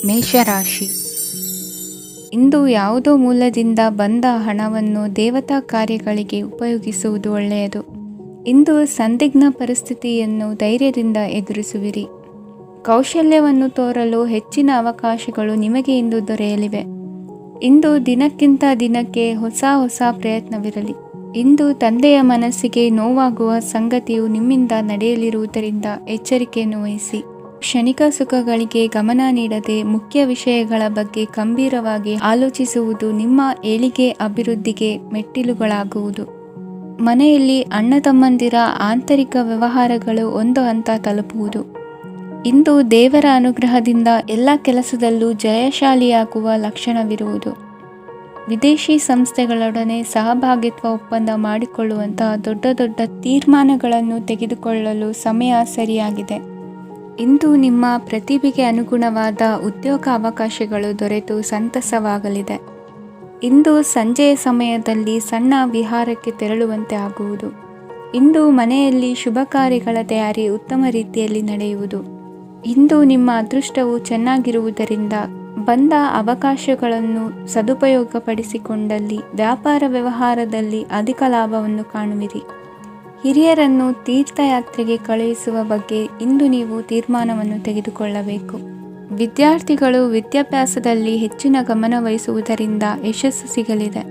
ಮೇಷರಾಶಿ. ಇಂದು ಯಾವುದೋ ಮೂಲದಿಂದ ಬಂದ ಹಣವನ್ನು ದೇವತಾ ಕಾರ್ಯಗಳಿಗೆ ಉಪಯೋಗಿಸುವುದು ಒಳ್ಳೆಯದು. ಇಂದು ಸಂದಿಗ್ಧ ಪರಿಸ್ಥಿತಿಯನ್ನು ಧೈರ್ಯದಿಂದ ಎದುರಿಸುವಿರಿ. ಕೌಶಲ್ಯವನ್ನು ತೋರಲು ಹೆಚ್ಚಿನ ಅವಕಾಶಗಳು ನಿಮಗೆ ಇಂದು ದೊರೆಯಲಿವೆ. ಇಂದು ದಿನಕ್ಕಿಂತ ದಿನಕ್ಕೆ ಹೊಸ ಪ್ರಯತ್ನವಿರಲಿ. ಇಂದು ತಂದೆಯ ಮನಸ್ಸಿಗೆ ನೋವಾಗುವ ಸಂಗತಿಯು ನಿಮ್ಮಿಂದ ನಡೆಯಲಿರುವುದರಿಂದ ಎಚ್ಚರಿಕೆಯನ್ನು ವಹಿಸಿ. ಕ್ಷಣಿಕ ಸುಖಗಳಿಗೆ ಗಮನ ನೀಡದೆ ಮುಖ್ಯ ವಿಷಯಗಳ ಬಗ್ಗೆ ಗಂಭೀರವಾಗಿ ಆಲೋಚಿಸುವುದು ನಿಮ್ಮ ಏಳಿಗೆ ಅಭಿವೃದ್ಧಿಗೆ ಮೆಟ್ಟಿಲುಗಳಾಗುವುದು. ಮನೆಯಲ್ಲಿ ಅಣ್ಣ ತಮ್ಮಂದಿರ ಆಂತರಿಕ ವ್ಯವಹಾರಗಳು ಒಂದು ಹಂತ ತಲುಪುವುದು. ಇಂದು ದೇವರ ಅನುಗ್ರಹದಿಂದ ಎಲ್ಲ ಕೆಲಸದಲ್ಲೂ ಜಯಶಾಲಿಯಾಗುವ ಲಕ್ಷಣವಿರುವುದು. ವಿದೇಶಿ ಸಂಸ್ಥೆಗಳೊಡನೆ ಸಹಭಾಗಿತ್ವ ಒಪ್ಪಂದ ಮಾಡಿಕೊಳ್ಳುವಂತಹ ದೊಡ್ಡ ತೀರ್ಮಾನಗಳನ್ನು ತೆಗೆದುಕೊಳ್ಳಲು ಸಮಯ ಸರಿಯಾಗಿದೆ. ಇಂದು ನಿಮ್ಮ ಪ್ರತಿಭೆಗೆ ಅನುಗುಣವಾದ ಉದ್ಯೋಗ ಅವಕಾಶಗಳು ದೊರೆತು ಸಂತಸವಾಗಲಿದೆ. ಇಂದು ಸಂಜೆಯ ಸಮಯದಲ್ಲಿ ಸಣ್ಣ ವಿಹಾರಕ್ಕೆ ತೆರಳುವಂತೆ ಆಗುವುದು. ಇಂದು ಮನೆಯಲ್ಲಿ ಶುಭ ಕಾರ್ಯಗಳ ತಯಾರಿ ಉತ್ತಮ ರೀತಿಯಲ್ಲಿ ನಡೆಯುವುದು. ಇಂದು ನಿಮ್ಮ ಅದೃಷ್ಟವು ಚೆನ್ನಾಗಿರುವುದರಿಂದ ಬಂದ ಅವಕಾಶಗಳನ್ನು ಸದುಪಯೋಗಪಡಿಸಿಕೊಂಡಲ್ಲಿ ವ್ಯಾಪಾರ ವ್ಯವಹಾರದಲ್ಲಿ ಅಧಿಕ ಲಾಭವನ್ನು ಕಾಣುವಿರಿ. ಹಿರಿಯರನ್ನು ತೀರ್ಥಯಾತ್ರೆಗೆ ಕಳುಹಿಸುವ ಬಗ್ಗೆ ಇಂದು ನೀವು ತೀರ್ಮಾನವನ್ನು ತೆಗೆದುಕೊಳ್ಳಬೇಕು. ವಿದ್ಯಾರ್ಥಿಗಳು ವಿದ್ಯಾಭ್ಯಾಸದಲ್ಲಿ ಹೆಚ್ಚಿನ ಗಮನ ವಹಿಸುವುದರಿಂದ ಯಶಸ್ಸು ಸಿಗಲಿದೆ.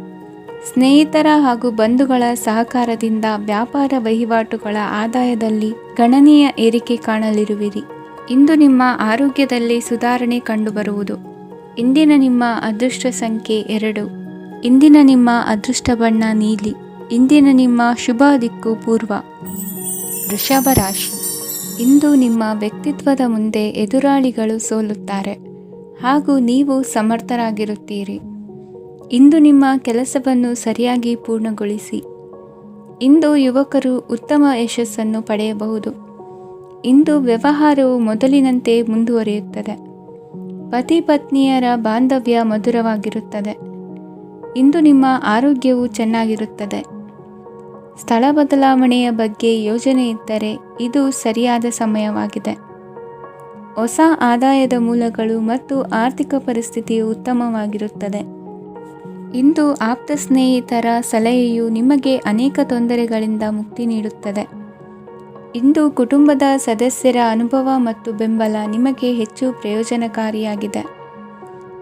ಸ್ನೇಹಿತರ ಹಾಗೂ ಬಂಧುಗಳ ಸಹಕಾರದಿಂದ ವ್ಯಾಪಾರ ವಹಿವಾಟುಗಳ ಆದಾಯದಲ್ಲಿ ಗಣನೀಯ ಏರಿಕೆ ಕಾಣಲಿರುವಿರಿ. ಇಂದು ನಿಮ್ಮ ಆರೋಗ್ಯದಲ್ಲಿ ಸುಧಾರಣೆ ಕಂಡುಬರುವುದು. ಇಂದಿನ ನಿಮ್ಮ ಅದೃಷ್ಟ ಸಂಖ್ಯೆ 2. ಇಂದಿನ ನಿಮ್ಮ ಅದೃಷ್ಟ ಬಣ್ಣ ನೀಲಿ. ಇಂದಿನ ನಿಮ್ಮ ಶುಭ ದಿಕ್ಕು ಪೂರ್ವ. ವೃಷಭ ರಾಶಿ. ಇಂದು ನಿಮ್ಮ ವ್ಯಕ್ತಿತ್ವದ ಮುಂದೆ ಎದುರಾಳಿಗಳು ಸೋಲುತ್ತಾರೆ ಹಾಗೂ ನೀವು ಸಮರ್ಥರಾಗಿರುತ್ತೀರಿ. ಇಂದು ನಿಮ್ಮ ಕೆಲಸವನ್ನು ಸರಿಯಾಗಿ ಪೂರ್ಣಗೊಳಿಸಿ. ಇಂದು ಯುವಕರು ಉತ್ತಮ ಯಶಸ್ಸನ್ನು ಪಡೆಯಬಹುದು. ಇಂದು ವ್ಯವಹಾರವು ಮೊದಲಿನಂತೆ ಮುಂದುವರಿಯುತ್ತದೆ. ಪತಿ ಪತ್ನಿಯರ ಬಾಂಧವ್ಯ ಮಧುರವಾಗಿರುತ್ತದೆ. ಇಂದು ನಿಮ್ಮ ಆರೋಗ್ಯವು ಚೆನ್ನಾಗಿರುತ್ತದೆ. ಸ್ಥಳ ಬದಲಾವಣೆಯ ಬಗ್ಗೆ ಯೋಜನೆ ಇದ್ದರೆ ಇದು ಸರಿಯಾದ ಸಮಯವಾಗಿದೆ. ಹೊಸ ಆದಾಯದ ಮೂಲಗಳು ಮತ್ತು ಆರ್ಥಿಕ ಪರಿಸ್ಥಿತಿಯು ಉತ್ತಮವಾಗಿರುತ್ತದೆ. ಇಂದು ಆಪ್ತ ಸ್ನೇಹಿತರ ಸಲಹೆಯು ನಿಮಗೆ ಅನೇಕ ತೊಂದರೆಗಳಿಂದ ಮುಕ್ತಿ ನೀಡುತ್ತದೆ. ಇಂದು ಕುಟುಂಬದ ಸದಸ್ಯರ ಅನುಭವ ಮತ್ತು ಬೆಂಬಲ ನಿಮಗೆ ಹೆಚ್ಚು ಪ್ರಯೋಜನಕಾರಿಯಾಗಿದೆ.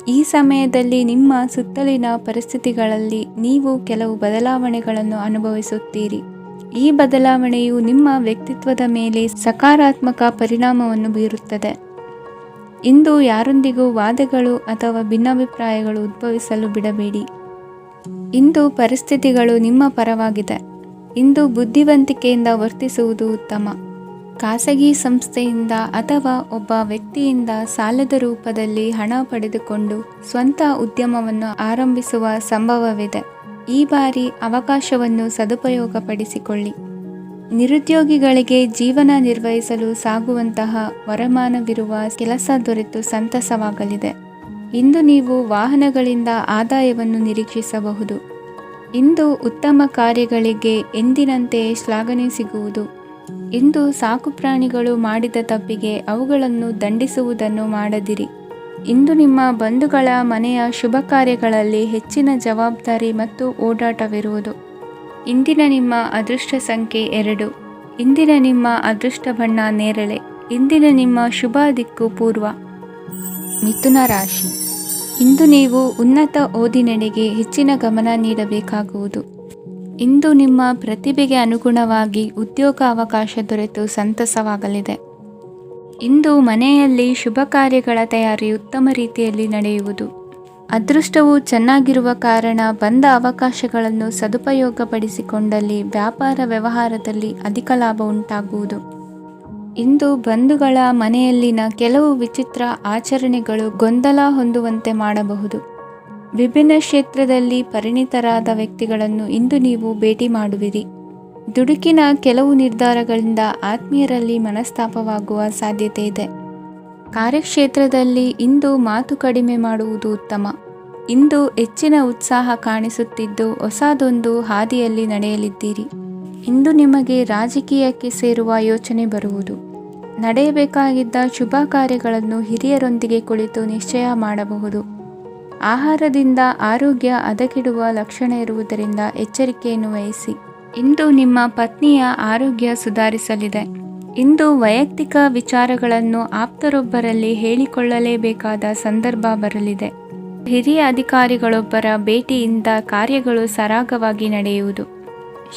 ಈ ಸಮಯದಲ್ಲಿ ನಿಮ್ಮ ಸುತ್ತಲಿನ ಪರಿಸ್ಥಿತಿಗಳಲ್ಲಿ ನೀವು ಕೆಲವು ಬದಲಾವಣೆಗಳನ್ನು ಅನುಭವಿಸುತ್ತೀರಿ. ಈ ಬದಲಾವಣೆಯು ನಿಮ್ಮ ವ್ಯಕ್ತಿತ್ವದ ಮೇಲೆ ಸಕಾರಾತ್ಮಕ ಪರಿಣಾಮವನ್ನು ಬೀರುತ್ತದೆ. ಇಂದು ಯಾರೊಂದಿಗೂ ವಾದಗಳು ಅಥವಾ ಭಿನ್ನಾಭಿಪ್ರಾಯಗಳು ಉದ್ಭವಿಸಲು ಬಿಡಬೇಡಿ. ಇಂದು ಪರಿಸ್ಥಿತಿಗಳು ನಿಮ್ಮ ಪರವಾಗಿದೆ. ಇಂದು ಬುದ್ಧಿವಂತಿಕೆಯಿಂದ ವರ್ತಿಸುವುದು ಉತ್ತಮ. ಖಾಸಗಿ ಸಂಸ್ಥೆಯಿಂದ ಅಥವಾ ಒಬ್ಬ ವ್ಯಕ್ತಿಯಿಂದ ಸಾಲದ ರೂಪದಲ್ಲಿ ಹಣ ಪಡೆದುಕೊಂಡು ಸ್ವಂತ ಉದ್ಯಮವನ್ನು ಆರಂಭಿಸುವ ಸಂಭವವಿದೆ. ಈ ಬಾರಿ ಅವಕಾಶವನ್ನು ಸದುಪಯೋಗಪಡಿಸಿಕೊಳ್ಳಿ. ನಿರುದ್ಯೋಗಿಗಳಿಗೆ ಜೀವನ ನಿರ್ವಹಿಸಲು ಸಾಗುವಂತಹ ವರಮಾನವಿರುವ ಕೆಲಸ ದೊರೆತು ಸಂತಸವಾಗಲಿದೆ. ಇಂದು ನೀವು ವಾಹನಗಳಿಂದ ಆದಾಯವನ್ನು ನಿರೀಕ್ಷಿಸಬಹುದು. ಇಂದು ಉತ್ತಮ ಕಾರ್ಯಗಳಿಗೆ ಎಂದಿನಂತೆ ಶ್ಲಾಘನೆ ಸಿಗುವುದು. ಇಂದು ಸಾಕುಪ್ರಾಣಿಗಳು ಮಾಡಿದ ತಪ್ಪಿಗೆ ಅವುಗಳನ್ನು ದಂಡಿಸುವುದನ್ನು ಮಾಡದಿರಿ. ಇಂದು ನಿಮ್ಮ ಬಂಧುಗಳ ಮನೆಯ ಶುಭ ಕಾರ್ಯಗಳಲ್ಲಿ ಹೆಚ್ಚಿನ ಜವಾಬ್ದಾರಿ ಮತ್ತು ಓಡಾಟವಿರುವುದು. ಇಂದಿನ ನಿಮ್ಮ ಅದೃಷ್ಟ ಸಂಖ್ಯೆ 2. ಇಂದಿನ ನಿಮ್ಮ ಅದೃಷ್ಟ ಬಣ್ಣ ನೇರಳೆ. ಇಂದಿನ ನಿಮ್ಮ ಶುಭ ದಿಕ್ಕು ಪೂರ್ವ. ಮಿಥುನ ರಾಶಿ. ಇಂದು ನೀವು ಉನ್ನತ ಓದಿನೆಡೆಗೆ ಹೆಚ್ಚಿನ ಗಮನ ನೀಡಬೇಕಾಗುವುದು. ಇಂದು ನಿಮ್ಮ ಪ್ರತಿಭೆಗೆ ಅನುಗುಣವಾಗಿ ಉದ್ಯೋಗ ಅವಕಾಶ ದೊರೆತು ಸಂತಸವಾಗಲಿದೆ. ಇಂದು ಮನೆಯಲ್ಲಿ ಶುಭ ಕಾರ್ಯಗಳ ತಯಾರಿ ಉತ್ತಮ ರೀತಿಯಲ್ಲಿ ನಡೆಯುವುದು. ಅದೃಷ್ಟವು ಚೆನ್ನಾಗಿರುವ ಕಾರಣ ಬಂದ ಅವಕಾಶಗಳನ್ನು ಸದುಪಯೋಗಪಡಿಸಿಕೊಂಡಲ್ಲಿ ವ್ಯಾಪಾರ ವ್ಯವಹಾರದಲ್ಲಿ ಅಧಿಕ ಲಾಭ ಉಂಟಾಗುವುದು. ಇಂದು ಬಂಧುಗಳ ಮನೆಯಲ್ಲಿನ ಕೆಲವು ವಿಚಿತ್ರ ಆಚರಣೆಗಳು ಗೊಂದಲ ಹೊಂದುವಂತೆ ಮಾಡಬಹುದು. ವಿಭಿನ್ನ ಕ್ಷೇತ್ರದಲ್ಲಿ ಪರಿಣಿತರಾದ ವ್ಯಕ್ತಿಗಳನ್ನು ಇಂದು ನೀವು ಭೇಟಿ ಮಾಡುವಿರಿ. ದುಡುಕಿನ ಕೆಲವು ನಿರ್ಧಾರಗಳಿಂದ ಆತ್ಮೀಯರಲ್ಲಿ ಮನಸ್ತಾಪವಾಗುವ ಸಾಧ್ಯತೆ ಇದೆ. ಕಾರ್ಯಕ್ಷೇತ್ರದಲ್ಲಿ ಇಂದು ಮಾತು ಕಡಿಮೆ ಮಾಡುವುದು ಉತ್ತಮ. ಇಂದು ಹೆಚ್ಚಿನ ಉತ್ಸಾಹ ಕಾಣಿಸುತ್ತಿದ್ದು ಹೊಸದೊಂದು ಹಾದಿಯಲ್ಲಿ ನಡೆಯಲಿದ್ದೀರಿ. ಇಂದು ನಿಮಗೆ ರಾಜಕೀಯಕ್ಕೆ ಸೇರುವ ಯೋಚನೆ ಬರುವುದು. ನಡೆಯಬೇಕಾಗಿದ್ದ ಶುಭ ಕಾರ್ಯಗಳನ್ನು ಹಿರಿಯರೊಂದಿಗೆ ಕುಳಿತು ನಿಶ್ಚಯ ಮಾಡಬಹುದು. ಆಹಾರದಿಂದ ಆರೋಗ್ಯ ಹದಗೆಡುವ ಲಕ್ಷಣ ಇರುವುದರಿಂದ ಎಚ್ಚರಿಕೆಯನ್ನು ವಹಿಸಿ. ಇಂದು ನಿಮ್ಮ ಪತ್ನಿಯ ಆರೋಗ್ಯ ಸುಧಾರಿಸಲಿದೆ. ಇಂದು ವೈಯಕ್ತಿಕ ವಿಚಾರಗಳನ್ನು ಆಪ್ತರೊಬ್ಬರಲ್ಲಿ ಹೇಳಿಕೊಳ್ಳಲೇಬೇಕಾದ ಸಂದರ್ಭ ಬರಲಿದೆ. ಹಿರಿಯ ಅಧಿಕಾರಿಗಳೊಬ್ಬರ ಭೇಟಿಯಿಂದ ಕಾರ್ಯಗಳು ಸರಾಗವಾಗಿ ನಡೆಯುವುದು.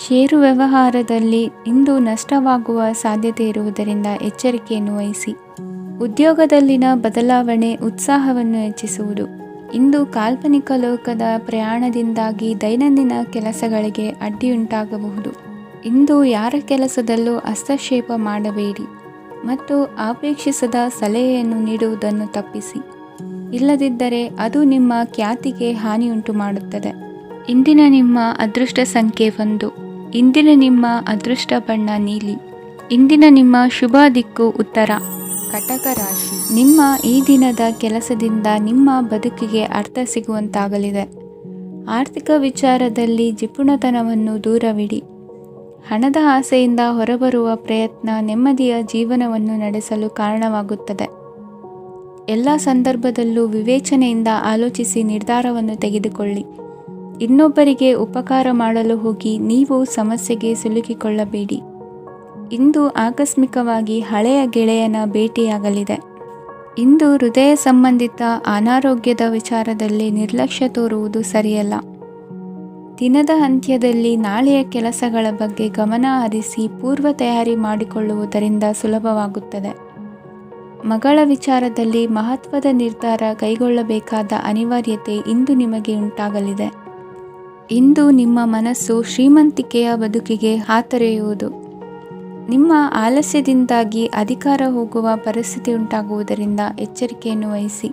ಷೇರು ವ್ಯವಹಾರದಲ್ಲಿ ಇಂದು ನಷ್ಟವಾಗುವ ಸಾಧ್ಯತೆ ಇರುವುದರಿಂದ ಎಚ್ಚರಿಕೆಯನ್ನು ವಹಿಸಿ. ಉದ್ಯೋಗದಲ್ಲಿನ ಬದಲಾವಣೆ ಉತ್ಸಾಹವನ್ನು ಹೆಚ್ಚಿಸುವುದು. ಇಂದು ಕಾಲ್ಪನಿಕ ಲೋಕದ ಪ್ರಯಾಣದಿಂದಾಗಿ ದೈನಂದಿನ ಕೆಲಸಗಳಿಗೆ ಅಡ್ಡಿಯುಂಟಾಗಬಹುದು. ಇಂದು ಯಾರ ಕೆಲಸದಲ್ಲೂ ಹಸ್ತಕ್ಷೇಪ ಮಾಡಬೇಡಿ ಮತ್ತು ಅಪೇಕ್ಷಿಸದ ಸಲಹೆಯನ್ನು ನೀಡುವುದನ್ನು ತಪ್ಪಿಸಿ. ಇಲ್ಲದಿದ್ದರೆ ಅದು ನಿಮ್ಮ ಖ್ಯಾತಿಗೆ ಹಾನಿಯುಂಟು ಮಾಡುತ್ತದೆ. ಇಂದಿನ ನಿಮ್ಮ ಅದೃಷ್ಟ ಸಂಖ್ಯೆ 1. ಇಂದಿನ ನಿಮ್ಮ ಅದೃಷ್ಟ ಬಣ್ಣ ನೀಲಿ. ಇಂದಿನ ನಿಮ್ಮ ಶುಭ ದಿಕ್ಕು ಉತ್ತರ. ಕಟಕ ರಾಶಿ. ನಿಮ್ಮ ಈ ದಿನದ ಕೆಲಸದಿಂದ ನಿಮ್ಮ ಬದುಕಿಗೆ ಅರ್ಥ ಸಿಗುವಂತಾಗಲಿದೆ. ಆರ್ಥಿಕ ವಿಚಾರದಲ್ಲಿ ಜಿಪುಣತನವನ್ನು ದೂರವಿಡಿ. ಹಣದ ಆಸೆಯಿಂದ ಹೊರಬರುವ ಪ್ರಯತ್ನ ನೆಮ್ಮದಿಯ ಜೀವನವನ್ನು ನಡೆಸಲು ಕಾರಣವಾಗುತ್ತದೆ. ಎಲ್ಲ ಸಂದರ್ಭದಲ್ಲೂ ವಿವೇಚನೆಯಿಂದ ಆಲೋಚಿಸಿ ನಿರ್ಧಾರವನ್ನು ತೆಗೆದುಕೊಳ್ಳಿ. ಇನ್ನೊಬ್ಬರಿಗೆ ಉಪಕಾರ ಮಾಡಲು ಹೋಗಿ ನೀವು ಸಮಸ್ಯೆಗೆ ಸಿಲುಕಿಕೊಳ್ಳಬೇಡಿ. ಇಂದು ಆಕಸ್ಮಿಕವಾಗಿ ಹಳೆಯ ಗೆಳೆಯನ ಭೇಟಿಯಾಗಲಿದೆ. ಇಂದು ಹೃದಯ ಸಂಬಂಧಿತ ಅನಾರೋಗ್ಯದ ವಿಚಾರದಲ್ಲಿ ನಿರ್ಲಕ್ಷ್ಯ ತೋರುವುದು ಸರಿಯಲ್ಲ. ದಿನದ ಅಂತ್ಯದಲ್ಲಿ ನಾಳೆಯ ಕೆಲಸಗಳ ಬಗ್ಗೆ ಗಮನ ಹರಿಸಿ ಪೂರ್ವ ತಯಾರಿ ಮಾಡಿಕೊಳ್ಳುವುದರಿಂದ ಸುಲಭವಾಗುತ್ತದೆ. ಮಗಳ ವಿಚಾರದಲ್ಲಿ ಮಹತ್ವದ ನಿರ್ಧಾರ ಕೈಗೊಳ್ಳಬೇಕಾದ ಅನಿವಾರ್ಯತೆ ಇಂದು ನಿಮಗೆ ಉಂಟಾಗಲಿದೆ. ಇಂದು ನಿಮ್ಮ ಮನಸ್ಸು ಶ್ರೀಮಂತಿಕೆಯ ಬದುಕಿಗೆ ಹಾತೊರೆಯುವುದು. ನಿಮ್ಮ ಆಲಸ್ಯದಿಂದಾಗಿ ಅಧಿಕಾರ ಹೋಗುವ ಪರಿಸ್ಥಿತಿ ಉಂಟಾಗುವುದರಿಂದ ಎಚ್ಚರಿಕೆಯನ್ನು ವಹಿಸಿ.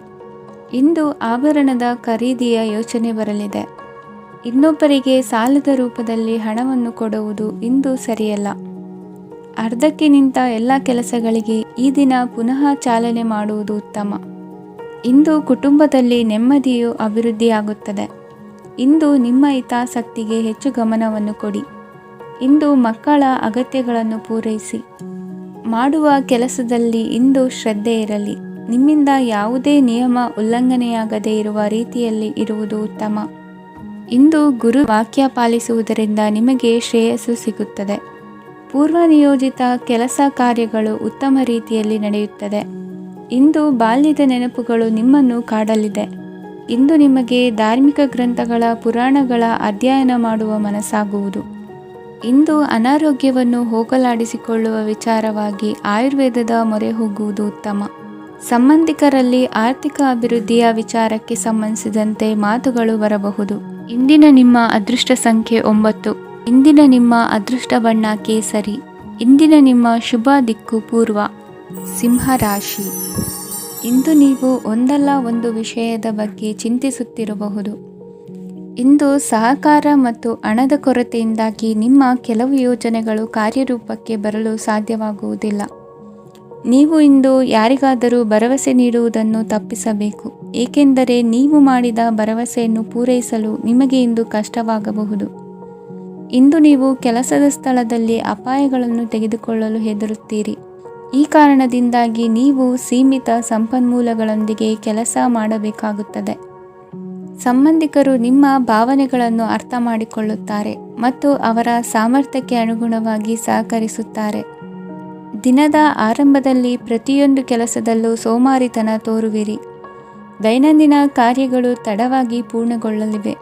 ಇಂದು ಆಭರಣದ ಖರೀದಿಯ ಯೋಚನೆ ಬರಲಿದೆ. ಇನ್ನೊಬ್ಬರಿಗೆ ಸಾಲದ ರೂಪದಲ್ಲಿ ಹಣವನ್ನು ಕೊಡುವುದು ಇಂದು ಸರಿಯಲ್ಲ. ಅರ್ಧಕ್ಕೆ ನಿಂತ ಎಲ್ಲ ಕೆಲಸಗಳಿಗೆ ಈ ದಿನ ಪುನಃ ಚಾಲನೆ ಮಾಡುವುದು ಉತ್ತಮ. ಇಂದು ಕುಟುಂಬದಲ್ಲಿ ನೆಮ್ಮದಿಯು ಅಭಿವೃದ್ಧಿಯಾಗುತ್ತದೆ. ಇಂದು ನಿಮ್ಮ ಹಿತಾಸಕ್ತಿಗೆ ಹೆಚ್ಚು ಗಮನವನ್ನು ಕೊಡಿ. ಇಂದು ಮಕ್ಕಳ ಅಗತ್ಯಗಳನ್ನು ಪೂರೈಸಿ. ಮಾಡುವ ಕೆಲಸದಲ್ಲಿ ಇಂದು ಶ್ರದ್ಧೆ ಇರಲಿ. ನಿಮ್ಮಿಂದ ಯಾವುದೇ ನಿಯಮ ಉಲ್ಲಂಘನೆಯಾಗದೇ ಇರುವ ರೀತಿಯಲ್ಲಿ ಇರುವುದು ಉತ್ತಮ. ಇಂದು ಗುರು ವಾಕ್ಯ ಪಾಲಿಸುವುದರಿಂದ ನಿಮಗೆ ಶ್ರೇಯಸ್ಸು ಸಿಗುತ್ತದೆ. ಪೂರ್ವ ನಿಯೋಜಿತ ಕೆಲಸ ಕಾರ್ಯಗಳು ಉತ್ತಮ ರೀತಿಯಲ್ಲಿ ನಡೆಯುತ್ತದೆ. ಇಂದು ಬಾಲ್ಯದ ನೆನಪುಗಳು ನಿಮ್ಮನ್ನು ಕಾಡಲಿದೆ. ಇಂದು ನಿಮಗೆ ಧಾರ್ಮಿಕ ಗ್ರಂಥಗಳ ಪುರಾಣಗಳ ಅಧ್ಯಯನ ಮಾಡುವ ಮನಸ್ಸಾಗುವುದು. ಇಂದು ಅನಾರೋಗ್ಯವನ್ನು ಹೋಗಲಾಡಿಸಿಕೊಳ್ಳುವ ವಿಚಾರವಾಗಿ ಆಯುರ್ವೇದದ ಮೊರೆ ಹೋಗುವುದು ಉತ್ತಮ. ಸಂಬಂಧಿಕರಲ್ಲಿ ಆರ್ಥಿಕ ಅಭಿವೃದ್ಧಿಯ ವಿಚಾರಕ್ಕೆ ಸಂಬಂಧಿಸಿದಂತೆ ಮಾತುಗಳು ಬರಬಹುದು. ಇಂದಿನ ನಿಮ್ಮ ಅದೃಷ್ಟ ಸಂಖ್ಯೆ 9. ಇಂದಿನ ನಿಮ್ಮ ಅದೃಷ್ಟ ಬಣ್ಣ ಕೇಸರಿ. ಇಂದಿನ ನಿಮ್ಮ ಶುಭ ದಿಕ್ಕು ಪೂರ್ವ. ಸಿಂಹ ರಾಶಿ. ಇಂದು ನೀವು ಒಂದಲ್ಲ ಒಂದು ವಿಷಯದ ಬಗ್ಗೆ ಚಿಂತಿಸುತ್ತಿರಬಹುದು. ಇಂದು ಸಹಕಾರ ಮತ್ತು ಹಣದ ಕೊರತೆಯಿಂದಾಗಿ ನಿಮ್ಮ ಕೆಲವು ಯೋಜನೆಗಳು ಕಾರ್ಯರೂಪಕ್ಕೆ ಬರಲು ಸಾಧ್ಯವಾಗುವುದಿಲ್ಲ. ನೀವು ಇಂದು ಯಾರಿಗಾದರೂ ಭರವಸೆ ನೀಡುವುದನ್ನು ತಪ್ಪಿಸಬೇಕು, ಏಕೆಂದರೆ ನೀವು ಮಾಡಿದ ಭರವಸೆಯನ್ನು ಪೂರೈಸಲು ನಿಮಗೆ ಇಂದು ಕಷ್ಟವಾಗಬಹುದು. ಇಂದು ನೀವು ಕೆಲಸದ ಸ್ಥಳದಲ್ಲಿ ಅಪಾಯಗಳನ್ನು ತೆಗೆದುಕೊಳ್ಳಲು ಹೆದರುತ್ತೀರಿ. ಈ ಕಾರಣದಿಂದಾಗಿ ನೀವು ಸೀಮಿತ ಸಂಪನ್ಮೂಲಗಳೊಂದಿಗೆ ಕೆಲಸ ಮಾಡಬೇಕಾಗುತ್ತದೆ. ಸಂಬಂಧಿಕರು ನಿಮ್ಮ ಭಾವನೆಗಳನ್ನು ಅರ್ಥ ಮಾಡಿಕೊಳ್ಳುತ್ತಾರೆ ಮತ್ತು ಅವರ ಸಾಮರ್ಥ್ಯಕ್ಕೆ ಅನುಗುಣವಾಗಿ ಸಹಕರಿಸುತ್ತಾರೆ. ದಿನದ ಆರಂಭದಲ್ಲಿ ಪ್ರತಿಯೊಂದು ಕೆಲಸದಲ್ಲೂ ಸೋಮಾರಿತನ ತೋರುವಿರಿ. ದೈನಂದಿನ ಕಾರ್ಯಗಳು ತಡವಾಗಿ ಪೂರ್ಣಗೊಳ್ಳಲಿವೆ.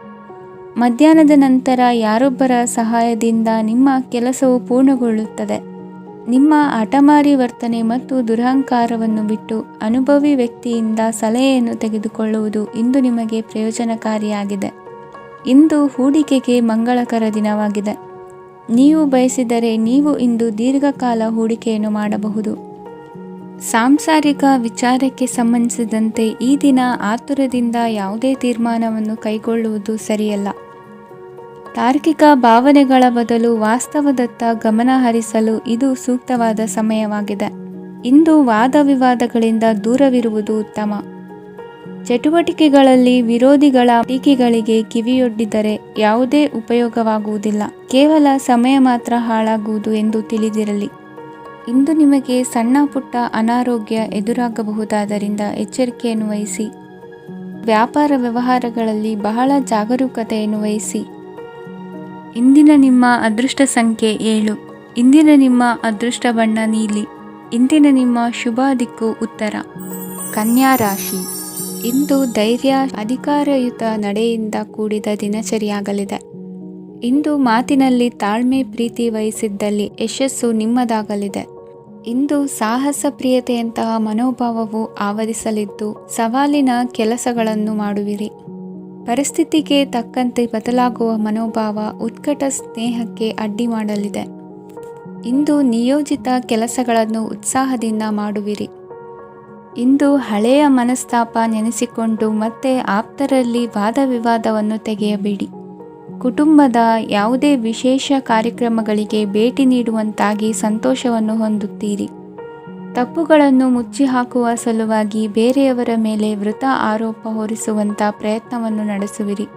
ಮಧ್ಯಾಹ್ನದ ನಂತರ ಯಾರೊಬ್ಬರ ಸಹಾಯದಿಂದ ನಿಮ್ಮ ಕೆಲಸವು ಪೂರ್ಣಗೊಳ್ಳುತ್ತದೆ. ನಿಮ್ಮ ಹಠಮಾರಿ ವರ್ತನೆ ಮತ್ತು ದುರಹಂಕಾರವನ್ನು ಬಿಟ್ಟು ಅನುಭವಿ ವ್ಯಕ್ತಿಯಿಂದ ಸಲಹೆಯನ್ನು ತೆಗೆದುಕೊಳ್ಳುವುದು ಇಂದು ನಿಮಗೆ ಪ್ರಯೋಜನಕಾರಿಯಾಗಿದೆ. ಇಂದು ಹೂಡಿಕೆಗೆ ಮಂಗಳಕರ ದಿನವಾಗಿದೆ. ನೀವು ಬಯಸಿದರೆ ನೀವು ಇಂದು ದೀರ್ಘಕಾಲ ಹೂಡಿಕೆಯನ್ನು ಮಾಡಬಹುದು. ಸಾಂಸಾರಿಕ ವಿಚಾರಕ್ಕೆ ಸಂಬಂಧಿಸಿದಂತೆ ಈ ದಿನ ಆತುರದಿಂದ ಯಾವುದೇ ತೀರ್ಮಾನವನ್ನು ಕೈಗೊಳ್ಳುವುದು ಸರಿಯಲ್ಲ. ತಾರ್ಕಿಕ ಭಾವನೆಗಳ ಬದಲು ವಾಸ್ತವದತ್ತ ಗಮನ ಹರಿಸಲು ಇದು ಸೂಕ್ತವಾದ ಸಮಯವಾಗಿದೆ. ಇಂದು ವಾದ ವಿವಾದಗಳಿಂದ ದೂರವಿರುವುದು ಉತ್ತಮ. ಚಟುವಟಿಕೆಗಳಲ್ಲಿ ವಿರೋಧಿಗಳ ಟೀಕೆಗಳಿಗೆ ಕಿವಿಯೊಡ್ಡಿದರೆ ಯಾವುದೇ ಉಪಯೋಗವಾಗುವುದಿಲ್ಲ, ಕೇವಲ ಸಮಯ ಮಾತ್ರ ಹಾಳಾಗುವುದು ಎಂದು ತಿಳಿದಿರಲಿ. ಇಂದು ನಿಮಗೆ ಸಣ್ಣ ಪುಟ್ಟ ಅನಾರೋಗ್ಯ ಎದುರಾಗಬಹುದಾದ್ದರಿಂದ ಎಚ್ಚರಿಕೆಯನ್ನು ವಹಿಸಿ. ವ್ಯಾಪಾರ ವ್ಯವಹಾರಗಳಲ್ಲಿ ಬಹಳ ಜಾಗರೂಕತೆಯನ್ನು ವಹಿಸಿ. ಇಂದಿನ ನಿಮ್ಮ ಅದೃಷ್ಟ ಸಂಖ್ಯೆ 7. ಇಂದಿನ ನಿಮ್ಮ ಅದೃಷ್ಟ ಬಣ್ಣ ನೀಲಿ. ಇಂದಿನ ನಿಮ್ಮ ಶುಭ ದಿಕ್ಕು ಉತ್ತರ. ಕನ್ಯಾ ರಾಶಿ. ಇಂದು ಧೈರ್ಯ, ಅಧಿಕಾರಯುತ ನಡೆಯಿಂದ ಕೂಡಿದ ದಿನಚರಿಯಾಗಲಿದೆ. ಇಂದು ಮಾತಿನಲ್ಲಿ ತಾಳ್ಮೆ, ಪ್ರೀತಿ ವಹಿಸಿದ್ದಲ್ಲಿ ಯಶಸ್ಸು ನಿಮ್ಮದಾಗಲಿದೆ. ಇಂದು ಸಾಹಸ ಪ್ರಿಯತೆಯಂತಹ ಮನೋಭಾವವು ಆವರಿಸಲಿದ್ದು ಸವಾಲಿನ ಕೆಲಸಗಳನ್ನು ಮಾಡುವಿರಿ. ಪರಿಸ್ಥಿತಿಗೆ ತಕ್ಕಂತೆ ಬದಲಾಗುವ ಮನೋಭಾವ ಉತ್ಕಟ ಸ್ನೇಹಕ್ಕೆ ಅಡ್ಡಿ ಮಾಡಲಿದೆ. ಇಂದು ನಿಯೋಜಿತ ಕೆಲಸಗಳನ್ನು ಉತ್ಸಾಹದಿಂದ ಮಾಡುವಿರಿ. ಇಂದು ಹಳೆಯ ಮನಸ್ತಾಪ ನೆನೆಸಿಕೊಂಡು ಮತ್ತೆ ಆಪ್ತರಲ್ಲಿ ವಾದ ವಿವಾದವನ್ನು ತೆಗೆಯಬೇಡಿ. ಕುಟುಂಬದ ಯಾವುದೇ ವಿಶೇಷ ಕಾರ್ಯಕ್ರಮಗಳಿಗೆ ಭೇಟಿ ನೀಡುವಂತಾಗಿ ಸಂತೋಷವನ್ನು ಹೊಂದುತ್ತೀರಿ. ತಪ್ಪುಗಳನ್ನು ಮುಚ್ಚಿ ಹಾಕುವ ಸಲುವಾಗಿ ಬೇರೆಯವರ ಮೇಲೆ ವೃಥ ಆರೋಪ ಹೊರಿಸುವಂಥ ಪ್ರಯತ್ನವನ್ನು ನಡೆಸುವಿರಿ.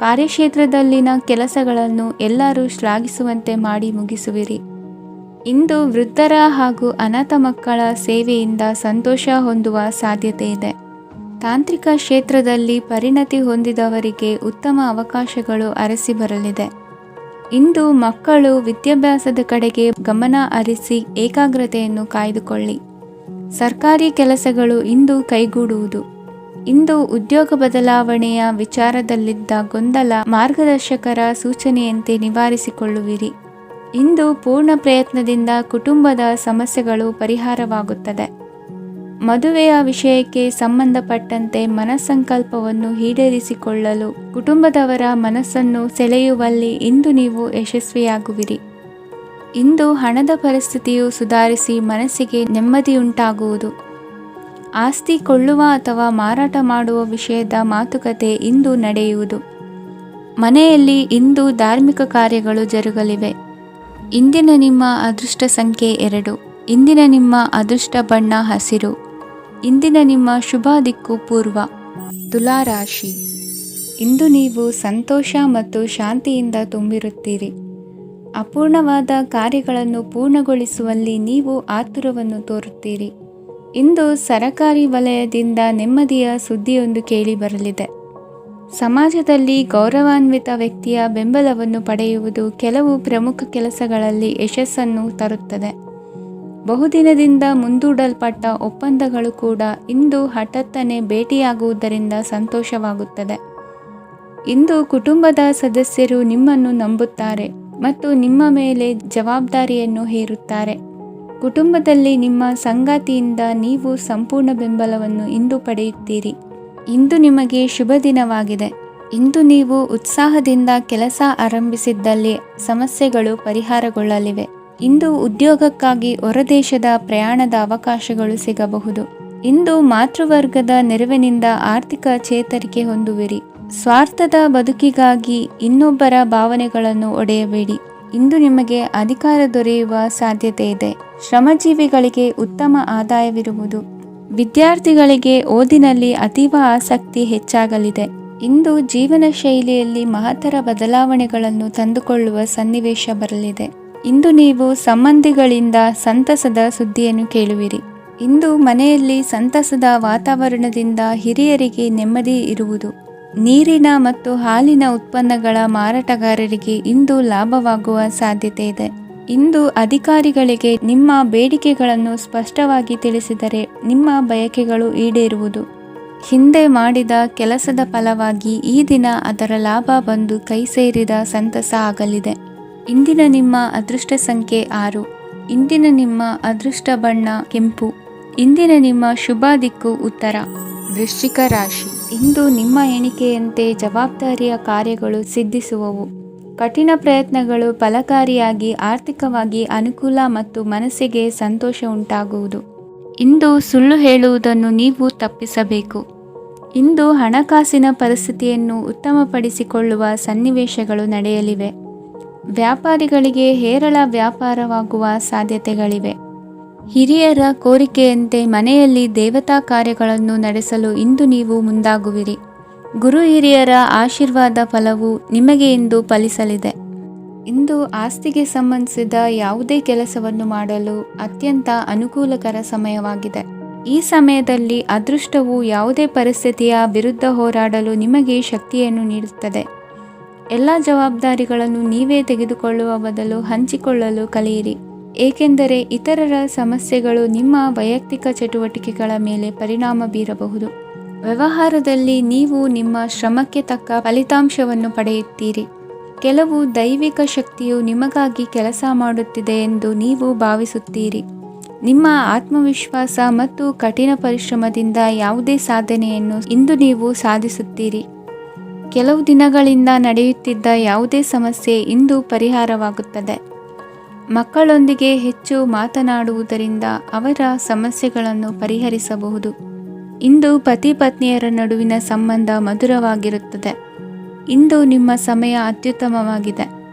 ಕಾರ್ಯಕ್ಷೇತ್ರದಲ್ಲಿನ ಕೆಲಸಗಳನ್ನು ಎಲ್ಲರೂ ಶ್ಲಾಘಿಸುವಂತೆ ಮಾಡಿ ಮುಗಿಸುವಿರಿ. ಇಂದು ವೃದ್ಧರ ಹಾಗೂ ಅನಾಥ ಮಕ್ಕಳ ಸೇವೆಯಿಂದ ಸಂತೋಷ ಹೊಂದುವ ಸಾಧ್ಯತೆ ಇದೆ. ತಾಂತ್ರಿಕ ಕ್ಷೇತ್ರದಲ್ಲಿ ಪರಿಣತಿ ಹೊಂದಿದವರಿಗೆ ಉತ್ತಮ ಅವಕಾಶಗಳು ಅರಸಿ ಬರಲಿದೆ. ಇಂದು ಮಕ್ಕಳು ವಿದ್ಯಾಭ್ಯಾಸದ ಕಡೆಗೆ ಗಮನ ಹರಿಸಿ ಏಕಾಗ್ರತೆಯನ್ನು ಕಾಯ್ದುಕೊಳ್ಳಿ. ಸರ್ಕಾರಿ ಕೆಲಸಗಳು ಇಂದು ಕೈಗೂಡುವುದು. ಇಂದು ಉದ್ಯೋಗ ಬದಲಾವಣೆಯ ವಿಚಾರದಲ್ಲಿದ್ದ ಗೊಂದಲ ಮಾರ್ಗದರ್ಶಕರ ಸೂಚನೆಯಂತೆ ನಿವಾರಿಸಿಕೊಳ್ಳುವಿರಿ. ಇಂದು ಪೂರ್ಣ ಪ್ರಯತ್ನದಿಂದ ಕುಟುಂಬದ ಸಮಸ್ಯೆಗಳು ಪರಿಹಾರವಾಗುತ್ತದೆ. ಮದುವೆಯ ವಿಷಯಕ್ಕೆ ಸಂಬಂಧಪಟ್ಟಂತೆ ಮನಸ್ಸಂಕಲ್ಪವನ್ನು ಈಡೇರಿಸಿಕೊಳ್ಳಲು ಕುಟುಂಬದವರ ಮನಸ್ಸನ್ನು ಸೆಳೆಯುವಲ್ಲಿ ಇಂದು ನೀವು ಯಶಸ್ವಿಯಾಗುವಿರಿ. ಇಂದು ಹಣದ ಪರಿಸ್ಥಿತಿಯು ಸುಧಾರಿಸಿ ಮನಸ್ಸಿಗೆ ನೆಮ್ಮದಿಯುಂಟಾಗುವುದು. ಆಸ್ತಿ ಕೊಳ್ಳುವ ಅಥವಾ ಮಾರಾಟ ಮಾಡುವ ವಿಷಯದ ಮಾತುಕತೆ ಇಂದು ನಡೆಯುವುದು. ಮನೆಯಲ್ಲಿ ಇಂದು ಧಾರ್ಮಿಕ ಕಾರ್ಯಗಳು ಜರುಗಲಿವೆ. ಇಂದಿನ ನಿಮ್ಮ ಅದೃಷ್ಟ ಸಂಖ್ಯೆ 2. ಇಂದಿನ ನಿಮ್ಮ ಅದೃಷ್ಟ ಬಣ್ಣ ಹಸಿರು. ಇಂದಿನ ನಿಮ್ಮ ಶುಭ ದಿಕ್ಕು ಪೂರ್ವ. ತುಲಾ ರಾಶಿ. ಇಂದು ನೀವು ಸಂತೋಷ ಮತ್ತು ಶಾಂತಿಯಿಂದ ತುಂಬಿರುತ್ತೀರಿ. ಅಪೂರ್ಣವಾದ ಕಾರ್ಯಗಳನ್ನು ಪೂರ್ಣಗೊಳಿಸುವಲ್ಲಿ ನೀವು ಆತುರವನ್ನು ತೋರುತ್ತೀರಿ. ಇಂದು ಸರಕಾರಿ ವಲಯದಿಂದ ನೆಮ್ಮದಿಯ ಸುದ್ದಿಯೊಂದು ಕೇಳಿಬರಲಿದೆ. ಸಮಾಜದಲ್ಲಿ ಗೌರವಾನ್ವಿತ ವ್ಯಕ್ತಿಯ ಬೆಂಬಲವನ್ನು ಪಡೆಯುವುದು ಕೆಲವು ಪ್ರಮುಖ ಕೆಲಸಗಳಲ್ಲಿ ಯಶಸ್ಸನ್ನು ತರುತ್ತದೆ. ಬಹುದಿನದಿಂದ ಮುಂದೂಡಲ್ಪಟ್ಟ ಒಪ್ಪಂದಗಳು ಕೂಡ ಇಂದು ಹಠಾತ್ತನೆ ಭೇಟಿಯಾಗುವುದರಿಂದ ಸಂತೋಷವಾಗುತ್ತದೆ. ಇಂದು ಕುಟುಂಬದ ಸದಸ್ಯರು ನಿಮ್ಮನ್ನು ನಂಬುತ್ತಾರೆ ಮತ್ತು ನಿಮ್ಮ ಮೇಲೆ ಜವಾಬ್ದಾರಿಯನ್ನು ಹೇರುತ್ತಾರೆ. ಕುಟುಂಬದಲ್ಲಿ ನಿಮ್ಮ ಸಂಗಾತಿಯಿಂದ ನೀವು ಸಂಪೂರ್ಣ ಬೆಂಬಲವನ್ನು ಇಂದು ಪಡೆಯುತ್ತೀರಿ. ಇಂದು ನಿಮಗೆ ಶುಭ ದಿನವಾಗಿದೆ. ಇಂದು ನೀವು ಉತ್ಸಾಹದಿಂದ ಕೆಲಸ ಆರಂಭಿಸಿದ್ದಲ್ಲಿ ಸಮಸ್ಯೆಗಳು ಪರಿಹಾರಗೊಳ್ಳಲಿವೆ. ಇಂದು ಉದ್ಯೋಗಕ್ಕಾಗಿ ಹೊರದೇಶದ ಪ್ರಯಾಣದ ಅವಕಾಶಗಳು ಸಿಗಬಹುದು. ಇಂದು ಮಾತೃವರ್ಗದ ನೆರವಿನಿಂದ ಆರ್ಥಿಕ ಚೇತರಿಕೆ ಹೊಂದುವಿರಿ. ಸ್ವಾರ್ಥದ ಬದುಕಿಗಾಗಿ ಇನ್ನೊಬ್ಬರ ಭಾವನೆಗಳನ್ನು ಒಡೆಯಬೇಡಿ. ಇಂದು ನಿಮಗೆ ಅಧಿಕಾರ ದೊರೆಯುವ ಸಾಧ್ಯತೆ ಇದೆ. ಶ್ರಮಜೀವಿಗಳಿಗೆ ಉತ್ತಮ ಆದಾಯವಿರುವುದು. ವಿದ್ಯಾರ್ಥಿಗಳಿಗೆ ಓದಿನಲ್ಲಿ ಅತೀವ ಆಸಕ್ತಿ ಹೆಚ್ಚಾಗಲಿದೆ. ಇಂದು ಜೀವನ ಶೈಲಿಯಲ್ಲಿ ಮಹತ್ತರ ಬದಲಾವಣೆಗಳನ್ನು ತಂದುಕೊಳ್ಳುವ ಸನ್ನಿವೇಶ ಬರಲಿದೆ. ಇಂದು ನೀವು ಸಂಬಂಧಿಗಳಿಂದ ಸಂತಸದ ಸುದ್ದಿಯನ್ನು ಕೇಳುವಿರಿ. ಇಂದು ಮನೆಯಲ್ಲಿ ಸಂತಸದ ವಾತಾವರಣದಿಂದ ಹಿರಿಯರಿಗೆ ನೆಮ್ಮದಿ ಇರುವುದು. ನೀರಿನ ಮತ್ತು ಹಾಲಿನ ಉತ್ಪನ್ನಗಳ ಮಾರಾಟಗಾರರಿಗೆ ಇಂದು ಲಾಭವಾಗುವ ಸಾಧ್ಯತೆ ಇದೆ. ಇಂದು ಅಧಿಕಾರಿಗಳಿಗೆ ನಿಮ್ಮ ಬೇಡಿಕೆಗಳನ್ನು ಸ್ಪಷ್ಟವಾಗಿ ತಿಳಿಸಿದರೆ ನಿಮ್ಮ ಬಯಕೆಗಳು ಈಡೇರುವುದು. ಹಿಂದೆ ಮಾಡಿದ ಕೆಲಸದ ಫಲವಾಗಿ ಈ ದಿನ ಅದರ ಲಾಭ ಬಂದು ಕೈ ಸೇರಿದ ಸಂತಸ ಆಗಲಿದೆ. ಇಂದಿನ ನಿಮ್ಮ ಅದೃಷ್ಟ ಸಂಖ್ಯೆ 6. ಇಂದಿನ ನಿಮ್ಮ ಅದೃಷ್ಟ ಬಣ್ಣ ಕೆಂಪು. ಇಂದಿನ ನಿಮ್ಮ ಶುಭ ದಿಕ್ಕು ಉತ್ತರ. ವೃಶ್ಚಿಕ ರಾಶಿ. ಇಂದು ನಿಮ್ಮ ಎಣಿಕೆಯಂತೆ ಜವಾಬ್ದಾರಿಯ ಕಾರ್ಯಗಳು ಸಿದ್ಧಿಸುವವು. ಕಠಿಣ ಪ್ರಯತ್ನಗಳು ಫಲಕಾರಿಯಾಗಿ ಆರ್ಥಿಕವಾಗಿ ಅನುಕೂಲ ಮತ್ತು ಮನಸ್ಸಿಗೆ ಸಂತೋಷ ಉಂಟಾಗುವುದು. ಇಂದು ಸುಳ್ಳು ಹೇಳುವುದನ್ನು ನೀವು ತಪ್ಪಿಸಬೇಕು. ಇಂದು ಹಣಕಾಸಿನ ಪರಿಸ್ಥಿತಿಯನ್ನು ಉತ್ತಮಪಡಿಸಿಕೊಳ್ಳುವ ಸನ್ನಿವೇಶಗಳು ನಡೆಯಲಿವೆ. ವ್ಯಾಪಾರಿಗಳಿಗೆ ಹೇರಳ ವ್ಯಾಪಾರವಾಗುವ ಸಾಧ್ಯತೆಗಳಿವೆ. ಹಿರಿಯರ ಕೋರಿಕೆಯಂತೆ ಮನೆಯಲ್ಲಿ ದೇವತಾ ಕಾರ್ಯಗಳನ್ನು ನಡೆಸಲು ಇಂದು ನೀವು ಮುಂದಾಗುವಿರಿ. ಗುರು ಹಿರಿಯರ ಆಶೀರ್ವಾದ ಫಲವು ನಿಮಗೆ ಇಂದು ಫಲಿಸಲಿದೆ. ಇಂದು ಆಸ್ತಿಗೆ ಸಂಬಂಧಿಸಿದ ಯಾವುದೇ ಕೆಲಸವನ್ನು ಮಾಡಲು ಅತ್ಯಂತ ಅನುಕೂಲಕರ ಸಮಯವಾಗಿದೆ. ಈ ಸಮಯದಲ್ಲಿ ಅದೃಷ್ಟವು ಯಾವುದೇ ಪರಿಸ್ಥಿತಿಯ ವಿರುದ್ಧ ಹೋರಾಡಲು ನಿಮಗೆ ಶಕ್ತಿಯನ್ನು ನೀಡುತ್ತದೆ. ಎಲ್ಲ ಜವಾಬ್ದಾರಿಗಳನ್ನು ನೀವೇ ತೆಗೆದುಕೊಳ್ಳುವ ಬದಲು ಹಂಚಿಕೊಳ್ಳಲು ಕಲಿಯಿರಿ, ಏಕೆಂದರೆ ಇತರರ ಸಮಸ್ಯೆಗಳು ನಿಮ್ಮ ವೈಯಕ್ತಿಕ ಚಟುವಟಿಕೆಗಳ ಮೇಲೆ ಪರಿಣಾಮ ಬೀರಬಹುದು. ವ್ಯವಹಾರದಲ್ಲಿ ನೀವು ನಿಮ್ಮ ಶ್ರಮಕ್ಕೆ ತಕ್ಕ ಫಲಿತಾಂಶವನ್ನು ಪಡೆಯುತ್ತೀರಿ. ಕೆಲವು ದೈವಿಕ ಶಕ್ತಿಯು ನಿಮಗಾಗಿ ಕೆಲಸ ಮಾಡುತ್ತಿದೆ ಎಂದು ನೀವು ಭಾವಿಸುತ್ತೀರಿ. ನಿಮ್ಮ ಆತ್ಮವಿಶ್ವಾಸ ಮತ್ತು ಕಠಿಣ ಪರಿಶ್ರಮದಿಂದ ಯಾವುದೇ ಸಾಧನೆಯನ್ನು ಇಂದು ನೀವು ಸಾಧಿಸುತ್ತೀರಿ. ಕೆಲವು ದಿನಗಳಿಂದ ನಡೆಯುತ್ತಿದ್ದ ಯಾವುದೇ ಸಮಸ್ಯೆ ಇಂದು ಪರಿಹಾರವಾಗುತ್ತದೆ. ಮಕ್ಕಳೊಂದಿಗೆ ಹೆಚ್ಚು ಮಾತನಾಡುವುದರಿಂದ ಅವರ ಸಮಸ್ಯೆಗಳನ್ನು ಪರಿಹರಿಸಬಹುದು. ಇಂದು ಪತಿ ಪತ್ನಿಯರ ನಡುವಿನ ಸಂಬಂಧ ಮಧುರವಾಗಿರುತ್ತದೆ. ಇಂದು ನಿಮ್ಮ ಸಮಯ ಅತ್ಯುತ್ತಮವಾಗಿದೆ.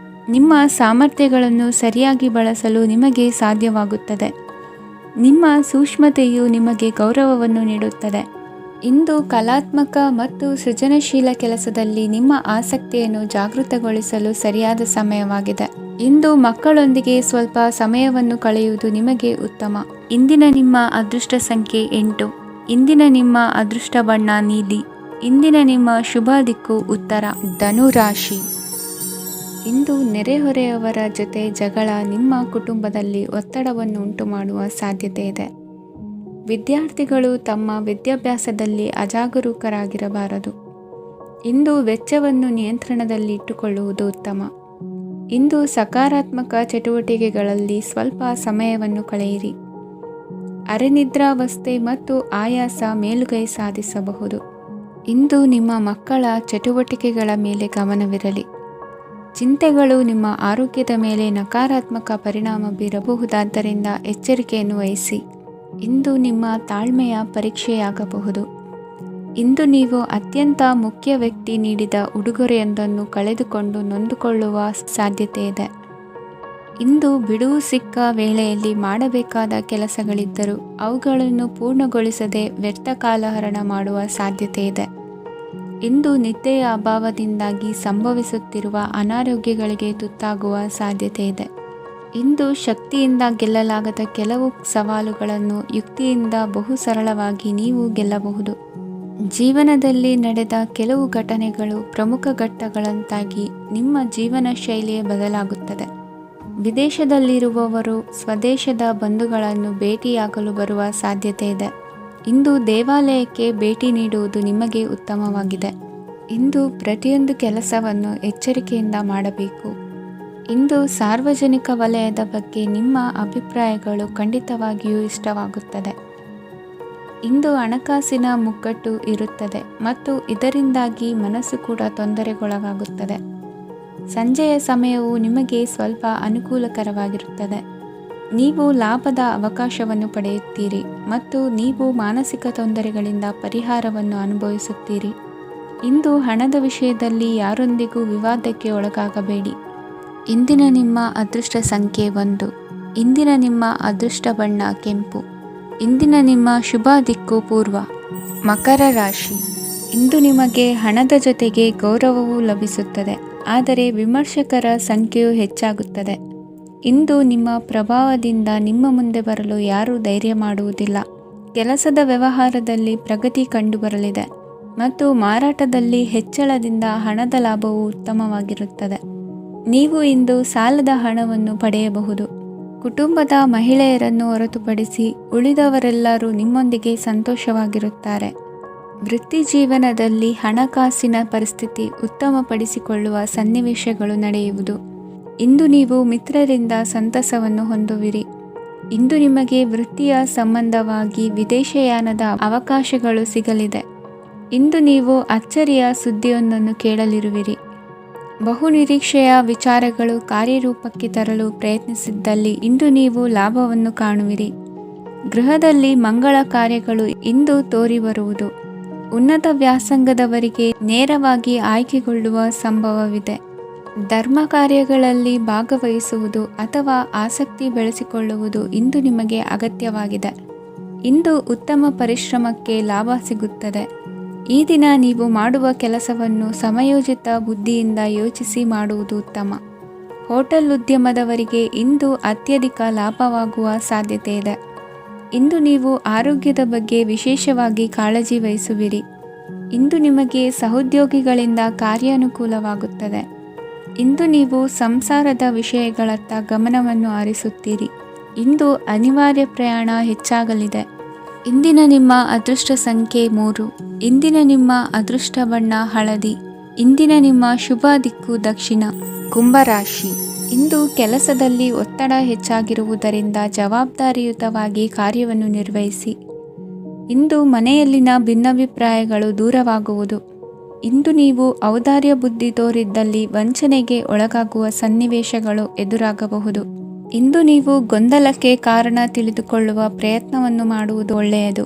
ನಿಮ್ಮ ಸಾಮರ್ಥ್ಯಗಳನ್ನು ಸರಿಯಾಗಿ ಬಳಸಲು ನಿಮಗೆ ಸಾಧ್ಯವಾಗುತ್ತದೆ. ನಿಮ್ಮ ಸೂಕ್ಷ್ಮತೆಯು ನಿಮಗೆ ಗೌರವವನ್ನು ನೀಡುತ್ತದೆ. ಇಂದು ಕಲಾತ್ಮಕ ಮತ್ತು ಸೃಜನಶೀಲ ಕೆಲಸದಲ್ಲಿ ನಿಮ್ಮ ಆಸಕ್ತಿಯನ್ನು ಜಾಗೃತಗೊಳಿಸಲು ಸರಿಯಾದ ಸಮಯವಾಗಿದೆ. ಇಂದು ಮಕ್ಕಳೊಂದಿಗೆ ಸ್ವಲ್ಪ ಸಮಯವನ್ನು ಕಳೆಯುವುದು ನಿಮಗೆ ಉತ್ತಮ. ಇಂದಿನ ನಿಮ್ಮ ಅದೃಷ್ಟ ಸಂಖ್ಯೆ 8. ಇಂದಿನ ನಿಮ್ಮ ಅದೃಷ್ಟ ಬಣ್ಣ ನೀಲಿ. ಇಂದಿನ ನಿಮ್ಮ ಶುಭ ದಿಕ್ಕು ಉತ್ತರ. ಧನುರಾಶಿ. ಇಂದು ನೆರೆಹೊರೆಯವರ ಜೊತೆ ಜಗಳ ನಿಮ್ಮ ಕುಟುಂಬದಲ್ಲಿ ಒತ್ತಡವನ್ನು ಉಂಟು ಮಾಡುವ ಸಾಧ್ಯತೆ ಇದೆ. ವಿದ್ಯಾರ್ಥಿಗಳು ತಮ್ಮ ವಿದ್ಯಾಭ್ಯಾಸದಲ್ಲಿ ಅಜಾಗರೂಕರಾಗಿರಬಾರದು. ಇಂದು ವೆಚ್ಚವನ್ನು ನಿಯಂತ್ರಣದಲ್ಲಿ ಇಟ್ಟುಕೊಳ್ಳುವುದು ಉತ್ತಮ. ಇಂದು ಸಕಾರಾತ್ಮಕ ಚಟುವಟಿಕೆಗಳಲ್ಲಿ ಸ್ವಲ್ಪ ಸಮಯವನ್ನು ಕಳೆಯಿರಿ. ಅರೆನಿದ್ರಾವಸ್ಥೆ ಮತ್ತು ಆಯಾಸ ಮೇಲುಗೈ ಸಾಧಿಸಬಹುದು. ಇಂದು ನಿಮ್ಮ ಮಕ್ಕಳ ಚಟುವಟಿಕೆಗಳ ಮೇಲೆ ಗಮನವಿರಲಿ. ಚಿಂತೆಗಳು ನಿಮ್ಮ ಆರೋಗ್ಯದ ಮೇಲೆ ನಕಾರಾತ್ಮಕ ಪರಿಣಾಮ ಬೀರಬಹುದಾದ್ದರಿಂದ ಎಚ್ಚರಿಕೆಯನ್ನು ವಹಿಸಿ. ಇಂದು ನಿಮ್ಮ ತಾಳ್ಮೆಯ ಪರೀಕ್ಷೆಯಾಗಬಹುದು. ಇಂದು ನೀವು ಅತ್ಯಂತ ಮುಖ್ಯ ವ್ಯಕ್ತಿ ನೀಡಿದ ಉಡುಗೊರೆಯೊಂದನ್ನು ಕಳೆದುಕೊಂಡು ನೊಂದುಕೊಳ್ಳುವ ಸಾಧ್ಯತೆ ಇದೆ. ಇಂದು ಬಿಡುವು ಸಿಕ್ಕ ವೇಳೆಯಲ್ಲಿ ಮಾಡಬೇಕಾದ ಕೆಲಸಗಳಿದ್ದರೂ ಅವುಗಳನ್ನು ಪೂರ್ಣಗೊಳಿಸದೆ ವ್ಯರ್ಥ ಕಾಲಹರಣ ಮಾಡುವ ಸಾಧ್ಯತೆ ಇದೆ. ಇಂದು ನಿದ್ದೆಯ ಅಭಾವದಿಂದಾಗಿ ಸಂಭವಿಸುತ್ತಿರುವ ಅನಾರೋಗ್ಯಗಳಿಗೆ ತುತ್ತಾಗುವ ಸಾಧ್ಯತೆ ಇದೆ. ಇಂದು ಶಕ್ತಿಯಿಂದ ಗೆಲ್ಲಲಾಗದ ಕೆಲವು ಸವಾಲುಗಳನ್ನು ಯುಕ್ತಿಯಿಂದ ಬಹು ಸರಳವಾಗಿ ನೀವು ಗೆಲ್ಲಬಹುದು. ಜೀವನದಲ್ಲಿ ನಡೆದ ಕೆಲವು ಘಟನೆಗಳು ಪ್ರಮುಖ ಘಟ್ಟಗಳಂತಾಗಿ ನಿಮ್ಮ ಜೀವನ ಶೈಲಿಯೇ ಬದಲಾಗುತ್ತದೆ. ವಿದೇಶದಲ್ಲಿರುವವರು ಸ್ವದೇಶದ ಬಂಧುಗಳನ್ನು ಭೇಟಿಯಾಗಲು ಬರುವ ಸಾಧ್ಯತೆ ಇದೆ. ಇಂದು ದೇವಾಲಯಕ್ಕೆ ಭೇಟಿ ನೀಡುವುದು ನಿಮಗೆ ಉತ್ತಮವಾಗಿದೆ. ಇಂದು ಪ್ರತಿಯೊಂದು ಕೆಲಸವನ್ನು ಎಚ್ಚರಿಕೆಯಿಂದ ಮಾಡಬೇಕು. ಇಂದು ಸಾರ್ವಜನಿಕ ವಲಯದ ಬಗ್ಗೆ ನಿಮ್ಮ ಅಭಿಪ್ರಾಯಗಳು ಖಂಡಿತವಾಗಿಯೂ ಇಷ್ಟವಾಗುತ್ತದೆ. ಇಂದು ಹಣಕಾಸಿನ ಮುಗ್ಗಟ್ಟು ಇರುತ್ತದೆ ಮತ್ತು ಇದರಿಂದಾಗಿ ಮನಸ್ಸು ಕೂಡ ತೊಂದರೆಗೊಳಗಾಗುತ್ತದೆ. ಸಂಜೆಯ ಸಮಯವು ನಿಮಗೆ ಸ್ವಲ್ಪ ಅನುಕೂಲಕರವಾಗಿರುತ್ತದೆ. ನೀವು ಲಾಭದ ಅವಕಾಶವನ್ನು ಪಡೆಯುತ್ತೀರಿ ಮತ್ತು ನೀವು ಮಾನಸಿಕ ತೊಂದರೆಗಳಿಂದ ಪರಿಹಾರವನ್ನು ಅನುಭವಿಸುತ್ತೀರಿ. ಇಂದು ಹಣದ ವಿಷಯದಲ್ಲಿ ಯಾರೊಂದಿಗೂ ವಿವಾದಕ್ಕೆ ಒಳಗಾಗಬೇಡಿ. ಇಂದಿನ ನಿಮ್ಮ ಅದೃಷ್ಟ ಸಂಖ್ಯೆ 1. ಇಂದಿನ ನಿಮ್ಮ ಅದೃಷ್ಟ ಬಣ್ಣ ಕೆಂಪು. ಇಂದಿನ ನಿಮ್ಮ ಶುಭ ದಿಕ್ಕು ಪೂರ್ವ. ಮಕರ ರಾಶಿ. ಇಂದು ನಿಮಗೆ ಹಣದ ಜೊತೆಗೆ ಗೌರವವೂ ಲಭಿಸುತ್ತದೆ, ಆದರೆ ವಿಮರ್ಶಕರ ಸಂಖ್ಯೆಯು ಹೆಚ್ಚಾಗುತ್ತದೆ. ಇಂದು ನಿಮ್ಮ ಪ್ರಭಾವದಿಂದ ನಿಮ್ಮ ಮುಂದೆ ಬರಲು ಯಾರೂ ಧೈರ್ಯ ಮಾಡುವುದಿಲ್ಲ. ಕೆಲಸದ ವ್ಯವಹಾರದಲ್ಲಿ ಪ್ರಗತಿ ಕಂಡುಬರಲಿದೆ ಮತ್ತು ಮಾರಾಟದಲ್ಲಿ ಹೆಚ್ಚಳದಿಂದ ಹಣದ ಲಾಭವು ಉತ್ತಮವಾಗಿರುತ್ತದೆ. ನೀವು ಇಂದು ಸಾಲದ ಹಣವನ್ನು ಪಡೆಯಬಹುದು. ಕುಟುಂಬದ ಮಹಿಳೆಯರನ್ನು ಹೊರತುಪಡಿಸಿ ಉಳಿದವರೆಲ್ಲರೂ ನಿಮ್ಮೊಂದಿಗೆ ಸಂತೋಷವಾಗಿರುತ್ತಾರೆ. ವೃತ್ತಿ ಜೀವನದಲ್ಲಿ ಹಣಕಾಸಿನ ಪರಿಸ್ಥಿತಿ ಉತ್ತಮಪಡಿಸಿಕೊಳ್ಳುವ ಸನ್ನಿವೇಶಗಳು ನಡೆಯುವುದು. ಇಂದು ನೀವು ಮಿತ್ರರಿಂದ ಸಂತಸವನ್ನು ಹೊಂದುವಿರಿ. ಇಂದು ನಿಮಗೆ ವೃತ್ತಿಯ ಸಂಬಂಧವಾಗಿ ವಿದೇಶಯಾನದ ಅವಕಾಶಗಳು ಸಿಗಲಿದೆ. ಇಂದು ನೀವು ಅಚ್ಚರಿಯ ಸುದ್ದಿಯೊಂದನ್ನು ಕೇಳಲಿರುವಿರಿ. ಬಹುನಿರೀಕ್ಷೆಯ ವಿಚಾರಗಳು ಕಾರ್ಯರೂಪಕ್ಕೆ ತರಲು ಪ್ರಯತ್ನಿಸಿದ್ದಲ್ಲಿ ಇಂದು ನೀವು ಲಾಭವನ್ನು ಕಾಣುವಿರಿ. ಗೃಹದಲ್ಲಿ ಮಂಗಳ ಕಾರ್ಯಗಳು ಇಂದು ತೋರಿಬರುವುದು. ಉನ್ನತ ವ್ಯಾಸಂಗದವರಿಗೆ ನೇರವಾಗಿ ಆಯ್ಕೆಗೊಳ್ಳುವ ಸಂಭವವಿದೆ. ಧರ್ಮ ಕಾರ್ಯಗಳಲ್ಲಿ ಭಾಗವಹಿಸುವುದು ಅಥವಾ ಆಸಕ್ತಿ ಬೆಳೆಸಿಕೊಳ್ಳುವುದು ಇಂದು ನಿಮಗೆ ಅಗತ್ಯವಾಗಿದೆ. ಇಂದು ಉತ್ತಮ ಪರಿಶ್ರಮಕ್ಕೆ ಲಾಭ ಸಿಗುತ್ತದೆ. ಈ ದಿನ ನೀವು ಮಾಡುವ ಕೆಲಸವನ್ನು ಸಮಯೋಚಿತ ಬುದ್ಧಿಯಿಂದ ಯೋಚಿಸಿ ಮಾಡುವುದು ಉತ್ತಮ. ಹೋಟೆಲ್ ಉದ್ಯಮದವರಿಗೆ ಇಂದು ಅತ್ಯಧಿಕ ಲಾಭವಾಗುವ ಸಾಧ್ಯತೆ ಇದೆ. ಇಂದು ನೀವು ಆರೋಗ್ಯದ ಬಗ್ಗೆ ವಿಶೇಷವಾಗಿ ಕಾಳಜಿ ವಹಿಸುವಿರಿ. ಇಂದು ನಿಮಗೆ ಸಹೋದ್ಯೋಗಿಗಳಿಂದ ಕಾರ್ಯಾನುಕೂಲವಾಗುತ್ತದೆ. ಇಂದು ನೀವು ಸಂಸಾರದ ವಿಷಯಗಳತ್ತ ಗಮನವನ್ನು ಹರಿಸುತ್ತೀರಿ. ಇಂದು ಅನಿವಾರ್ಯ ಪ್ರಯಾಣ ಹೆಚ್ಚಾಗಲಿದೆ. ಇಂದಿನ ನಿಮ್ಮ ಅದೃಷ್ಟ ಸಂಖ್ಯೆ 3. ಇಂದಿನ ನಿಮ್ಮ ಅದೃಷ್ಟ ಬಣ್ಣ ಹಳದಿ. ಇಂದಿನ ನಿಮ್ಮ ಶುಭ ದಿಕ್ಕು ದಕ್ಷಿಣ. ಕುಂಭರಾಶಿ. ಇಂದು ಕೆಲಸದಲ್ಲಿ ಒತ್ತಡ ಹೆಚ್ಚಾಗಿರುವುದರಿಂದ ಜವಾಬ್ದಾರಿಯುತವಾಗಿ ಕಾರ್ಯವನ್ನು ನಿರ್ವಹಿಸಿ. ಇಂದು ಮನೆಯಲ್ಲಿನ ಭಿನ್ನಾಭಿಪ್ರಾಯಗಳು ದೂರವಾಗುವುದು. ಇಂದು ನೀವು ಔದಾರ್ಯ ಬುದ್ಧಿ ತೋರಿದ್ದಲ್ಲಿ ವಂಚನೆಗೆ ಒಳಗಾಗುವ ಸನ್ನಿವೇಶಗಳು ಎದುರಾಗಬಹುದು. ಇಂದು ನೀವು ಗೊಂದಲಕ್ಕೆ ಕಾರಣ ತಿಳಿದುಕೊಳ್ಳುವ ಪ್ರಯತ್ನವನ್ನು ಮಾಡುವುದು ಒಳ್ಳೆಯದು.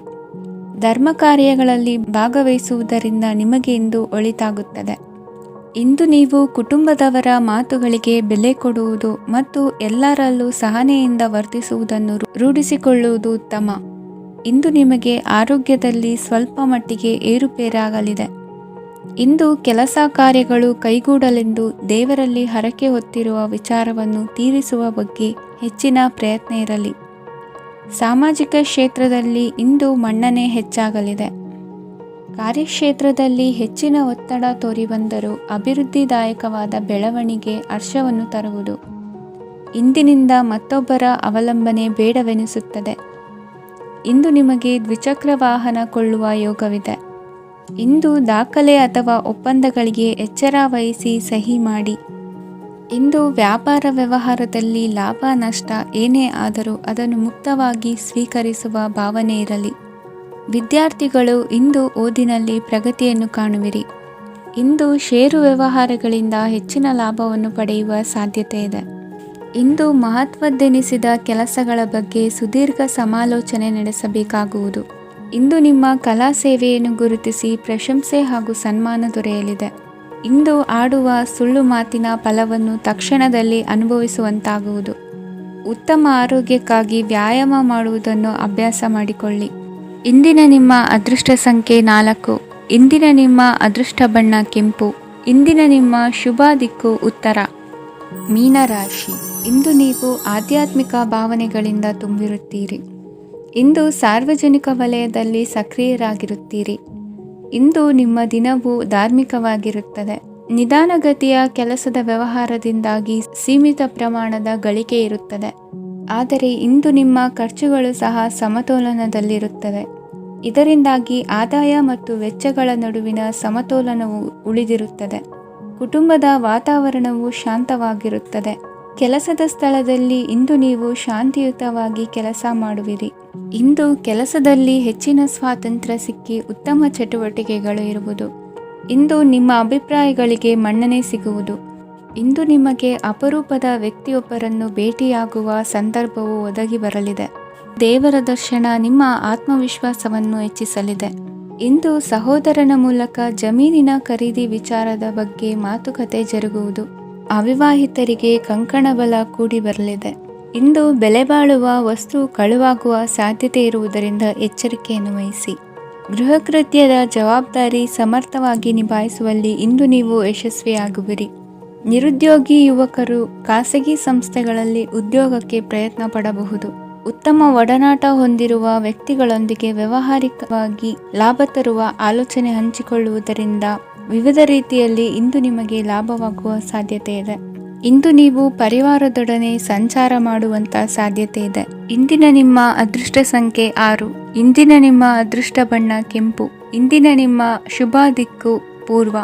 ಧರ್ಮ ಕಾರ್ಯಗಳಲ್ಲಿ ಭಾಗವಹಿಸುವುದರಿಂದ ನಿಮಗೆ ಇಂದು ಒಳಿತಾಗುತ್ತದೆ. ಇಂದು ನೀವು ಕುಟುಂಬದವರ ಮಾತುಗಳಿಗೆ ಬೆಲೆ ಕೊಡುವುದು ಮತ್ತು ಎಲ್ಲರಲ್ಲೂ ಸಹನೆಯಿಂದ ವರ್ತಿಸುವುದನ್ನು ರೂಢಿಸಿಕೊಳ್ಳುವುದು ಉತ್ತಮ. ಇಂದು ನಿಮಗೆ ಆರೋಗ್ಯದಲ್ಲಿ ಸ್ವಲ್ಪ ಮಟ್ಟಿಗೆ ಏರುಪೇರಾಗಲಿದೆ. ಇಂದು ಕೆಲಸ ಕಾರ್ಯಗಳು ಕೈಗೂಡಲೆಂದು ದೇವರಲ್ಲಿ ಹರಕೆ ಹೊತ್ತಿರುವ ವಿಚಾರವನ್ನು ತೀರಿಸುವ ಬಗ್ಗೆ ಹೆಚ್ಚಿನ ಪ್ರಯತ್ನ ಇರಲಿ. ಸಾಮಾಜಿಕ ಕ್ಷೇತ್ರದಲ್ಲಿ ಇಂದು ಮನ್ನಣೆ ಹೆಚ್ಚಾಗಲಿದೆ. ಕಾರ್ಯಕ್ಷೇತ್ರದಲ್ಲಿ ಹೆಚ್ಚಿನ ಒತ್ತಡ ತೋರಿಬಂದರೂ ಅಭಿವೃದ್ಧಿದಾಯಕವಾದ ಬೆಳವಣಿಗೆ ಹರ್ಷವನ್ನು ತರುವುದು. ಇಂದಿನಿಂದ ಮತ್ತೊಬ್ಬರ ಅವಲಂಬನೆ ಬೇಡವೆನಿಸುತ್ತದೆ. ಇಂದು ನಿಮಗೆ ದ್ವಿಚಕ್ರ ವಾಹನ ಕೊಳ್ಳುವ ಯೋಗವಿದೆ. ಇಂದು ದಾಖಲೆ ಅಥವಾ ಒಪ್ಪಂದಗಳಿಗೆ ಎಚ್ಚರ ವಹಿಸಿ ಸಹಿ ಮಾಡಿ. ಇಂದು ವ್ಯಾಪಾರ ವ್ಯವಹಾರದಲ್ಲಿ ಲಾಭ ನಷ್ಟ ಏನೇ ಆದರೂ ಅದನ್ನು ಮುಕ್ತವಾಗಿ ಸ್ವೀಕರಿಸುವ ಭಾವನೆ ಇರಲಿ. ವಿದ್ಯಾರ್ಥಿಗಳು ಇಂದು ಓದಿನಲ್ಲಿ ಪ್ರಗತಿಯನ್ನು ಕಾಣುವಿರಿ. ಇಂದು ಷೇರು ವ್ಯವಹಾರಗಳಿಂದ ಹೆಚ್ಚಿನ ಲಾಭವನ್ನು ಪಡೆಯುವ ಸಾಧ್ಯತೆ ಇದೆ. ಇಂದು ಮಹತ್ವದ್ದೆನಿಸಿದ ಕೆಲಸಗಳ ಬಗ್ಗೆ ಸುದೀರ್ಘ ಸಮಾಲೋಚನೆ ನಡೆಸಬೇಕಾಗುವುದು. ಇಂದು ನಿಮ್ಮ ಕಲಾ ಸೇವೆಯನ್ನು ಗುರುತಿಸಿ ಪ್ರಶಂಸೆ ಹಾಗೂ ಸನ್ಮಾನ ದೊರೆಯಲಿದೆ. ಇಂದು ಆಡುವ ಸುಳ್ಳು ಮಾತಿನ ಫಲವನ್ನು ತಕ್ಷಣದಲ್ಲಿ ಅನುಭವಿಸುವಂತಾಗುವುದು. ಉತ್ತಮ ಆರೋಗ್ಯಕ್ಕಾಗಿ ವ್ಯಾಯಾಮ ಮಾಡುವುದನ್ನು ಅಭ್ಯಾಸ ಮಾಡಿಕೊಳ್ಳಿ. ಇಂದಿನ ನಿಮ್ಮ ಅದೃಷ್ಟ ಸಂಖ್ಯೆ 4. ಇಂದಿನ ನಿಮ್ಮ ಅದೃಷ್ಟ ಬಣ್ಣ ಕೆಂಪು. ಇಂದಿನ ನಿಮ್ಮ ಶುಭ ದಿಕ್ಕು ಉತ್ತರ. ಮೀನರಾಶಿ. ಇಂದು ನೀವು ಆಧ್ಯಾತ್ಮಿಕ ಭಾವನೆಗಳಿಂದ ತುಂಬಿರುತ್ತೀರಿ. ಇಂದು ಸಾರ್ವಜನಿಕ ವಲಯದಲ್ಲಿ ಸಕ್ರಿಯರಾಗಿರುತ್ತೀರಿ. ಇಂದು ನಿಮ್ಮ ದಿನವು ಧಾರ್ಮಿಕವಾಗಿರುತ್ತದೆ. ನಿಧಾನಗತಿಯ ಕೆಲಸದ ವ್ಯವಹಾರದಿಂದಾಗಿ ಸೀಮಿತ ಪ್ರಮಾಣದ ಗಳಿಕೆ ಇರುತ್ತದೆ. ಆದರೆ ಇಂದು ನಿಮ್ಮ ಖರ್ಚುಗಳು ಸಹ ಸಮತೋಲನದಲ್ಲಿರುತ್ತವೆ. ಇದರಿಂದಾಗಿ ಆದಾಯ ಮತ್ತು ವೆಚ್ಚಗಳ ನಡುವಿನ ಸಮತೋಲನವು ಉಳಿದಿರುತ್ತದೆ. ಕುಟುಂಬದ ವಾತಾವರಣವು ಶಾಂತವಾಗಿರುತ್ತದೆ. ಕೆಲಸದ ಸ್ಥಳದಲ್ಲಿ ಇಂದು ನೀವು ಶಾಂತಿಯುತವಾಗಿ ಕೆಲಸ ಮಾಡುವಿರಿ. ಇಂದು ಕೆಲಸದಲ್ಲಿ ಹೆಚ್ಚಿನ ಸ್ವಾತಂತ್ರ್ಯ ಸಿಕ್ಕಿ ಉತ್ತಮ ಚಟುವಟಿಕೆಗಳು ಇರುವುದು. ಇಂದು ನಿಮ್ಮ ಅಭಿಪ್ರಾಯಗಳಿಗೆ ಮನ್ನಣೆ ಸಿಗುವುದು. ಇಂದು ನಿಮಗೆ ಅಪರೂಪದ ವ್ಯಕ್ತಿಯೊಬ್ಬರನ್ನು ಭೇಟಿಯಾಗುವ ಸಂದರ್ಭವು ಒದಗಿ ಬರಲಿದೆ. ದೇವರ ದರ್ಶನ ನಿಮ್ಮ ಆತ್ಮವಿಶ್ವಾಸವನ್ನು ಹೆಚ್ಚಿಸಲಿದೆ. ಇಂದು ಸಹೋದರನ ಮೂಲಕ ಜಮೀನಿನ ಖರೀದಿ ವಿಚಾರದ ಬಗ್ಗೆ ಮಾತುಕತೆ ಜರುಗುವುದು. ಅವಿವಾಹಿತರಿಗೆ ಕಂಕಣ ಬಲ ಕೂಡಿ ಬರಲಿದೆ. ಇಂದು ಬೆಲೆ ಬಾಳುವ ವಸ್ತು ಕಳುವಾಗುವ ಸಾಧ್ಯತೆ ಇರುವುದರಿಂದ ಎಚ್ಚರಿಕೆಯನ್ನು ವಹಿಸಿ. ಗೃಹ ಕೃತ್ಯದ ಜವಾಬ್ದಾರಿ ಸಮರ್ಥವಾಗಿ ನಿಭಾಯಿಸುವಲ್ಲಿ ಇಂದು ನೀವು ಯಶಸ್ವಿಯಾಗುವಿರಿ. ನಿರುದ್ಯೋಗಿ ಯುವಕರು ಖಾಸಗಿ ಸಂಸ್ಥೆಗಳಲ್ಲಿ ಉದ್ಯೋಗಕ್ಕೆ ಪ್ರಯತ್ನ ಪಡಬಹುದು. ಉತ್ತಮ ಒಡನಾಟ ಹೊಂದಿರುವ ವ್ಯಕ್ತಿಗಳೊಂದಿಗೆ ವ್ಯಾವಹಾರಿಕವಾಗಿ ಲಾಭ ತರುವ ಆಲೋಚನೆ ಹಂಚಿಕೊಳ್ಳುವುದರಿಂದ ವಿವಿಧ ರೀತಿಯಲ್ಲಿ ಇಂದು ನಿಮಗೆ ಲಾಭವಾಗುವ ಸಾಧ್ಯತೆ ಇದೆ. ಇಂದು ನೀವು ಪರಿವಾರದೊಡನೆ ಸಂಚಾರ ಮಾಡುವಂತ ಸಾಧ್ಯತೆ ಇದೆ. ಇಂದಿನ ನಿಮ್ಮ ಅದೃಷ್ಟ ಸಂಖ್ಯೆ 6. ಇಂದಿನ ನಿಮ್ಮ ಅದೃಷ್ಟ ಬಣ್ಣ ಕೆಂಪು. ಇಂದಿನ ನಿಮ್ಮ ಶುಭ ದಿಕ್ಕು ಪೂರ್ವ.